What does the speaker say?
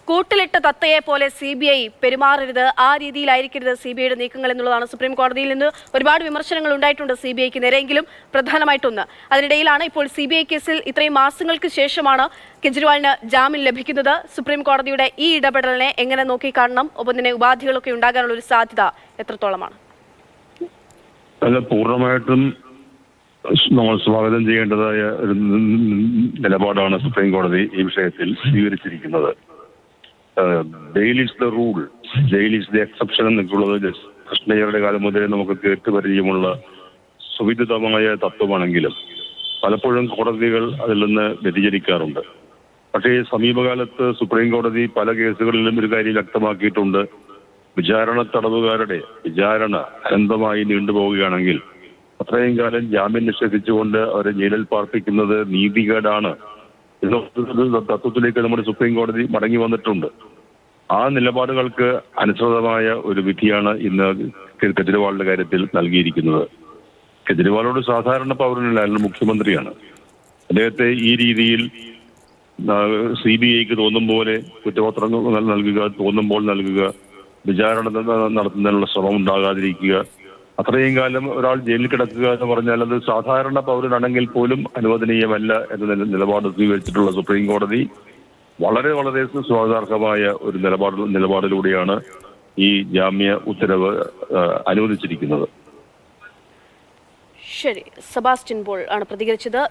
കൂട്ടിലിട്ട തത്തയെ പോലെ CBI പെരുമാറരുത്, ആ രീതിയിലായിരിക്കരുത് CBIയുടെ നീക്കങ്ങൾ എന്നുള്ളതാണ് സുപ്രീം കോടതിയിൽ നിന്ന് ഒരുപാട് വിമർശനങ്ങൾ ഉണ്ടായിട്ടുണ്ട് CBIക്ക് നേരെയെങ്കിലും പ്രധാനമായിട്ടൊന്ന്. അതിനിടയിലാണ് ഇപ്പോൾ CBI കേസിൽ ഇത്രയും മാസങ്ങൾക്ക് ശേഷമാണ് കെജ്രിവാളിന് ജാമ്യം ലഭിക്കുന്നത്. സുപ്രീം കോടതിയുടെ ഈ ഇടപെടലിനെ എങ്ങനെ നോക്കിക്കാണണം? ഒപ്പം തന്നെ ഉപാധികളൊക്കെ ഉണ്ടാകാനുള്ള ഒരു സാധ്യത എത്രത്തോളമാണ്? പൂർണ്ണമായിട്ടും നമ്മൾ സ്വാഗതം ചെയ്യേണ്ടതായ ഒരു നിലപാടാണ് സുപ്രീം കോടതി ഈ വിഷയത്തിൽ സ്വീകരിച്ചിരിക്കുന്നത്. Bail is the rule, jail is the exception എന്നൊക്കെയുള്ളത് കൃഷ്ണയ്യരുടെ കാലം മുതലേ നമുക്ക് കേട്ട് പരിചയമുള്ള സുവിദിതമായ തത്വമാണെങ്കിലും പലപ്പോഴും കോടതികൾ അതിൽ നിന്ന് വ്യതിചലിക്കാറുണ്ട്. പക്ഷേ സമീപകാലത്ത് സുപ്രീം കോടതി പല കേസുകളിലും ഒരു കാര്യം വ്യക്തമാക്കിയിട്ടുണ്ട്. വിചാരണ തടവുകാരുടെ വിചാരണ അനന്തമായി നീണ്ടുപോവുകയാണെങ്കിൽ അത്രയും കാലം ജാമ്യം നിഷേധിച്ചുകൊണ്ട് അവരെ ജയിലിൽ പാർപ്പിക്കുന്നത് നീതികേടാണ് എന്ന തത്വത്തിലേക്ക് നമ്മുടെ സുപ്രീം കോടതി മടങ്ങി വന്നിട്ടുണ്ട്. ആ നിലപാടുകൾക്ക് അനുസൃതമായ ഒരു വിധിയാണ് ഇന്ന് കെജ്രിവാളിന്റെ കാര്യത്തിൽ നൽകിയിരിക്കുന്നത്. കെജ്രിവാളോട് സാധാരണ പൗരനല്ല, അയാൾ മുഖ്യമന്ത്രിയാണ്. അദ്ദേഹത്തെ ഈ രീതിയിൽ CBIക്ക് തോന്നും പോലെ കുറ്റപത്രങ്ങൾ നൽകുക, തോന്നുമ്പോൾ നൽകുക, വിചാരണ നടത്തുന്നതിനുള്ള ശ്രമം ഉണ്ടാകാതിരിക്കുക, അത്രയും കാലം ഒരാൾ ജയിലിൽ കിടക്കുക എന്ന് പറഞ്ഞാൽ അത് സാധാരണ പൗരനാണെങ്കിൽ പോലും അനുവദനീയമല്ല എന്ന നിലപാട് സ്വീകരിച്ചിട്ടുള്ള സുപ്രീം കോടതി വളരെ വളരെ സ്വാഗതാർഹമായ ഒരു നിലപാടിലൂടെയാണ് ഈ ജാമ്യ ഉത്തരവ് അനുവദിച്ചിരിക്കുന്നത്. ശരി, സെബാസ്റ്റ്യൻ പോൾ ആണ് പ്രതികരിച്ചത്.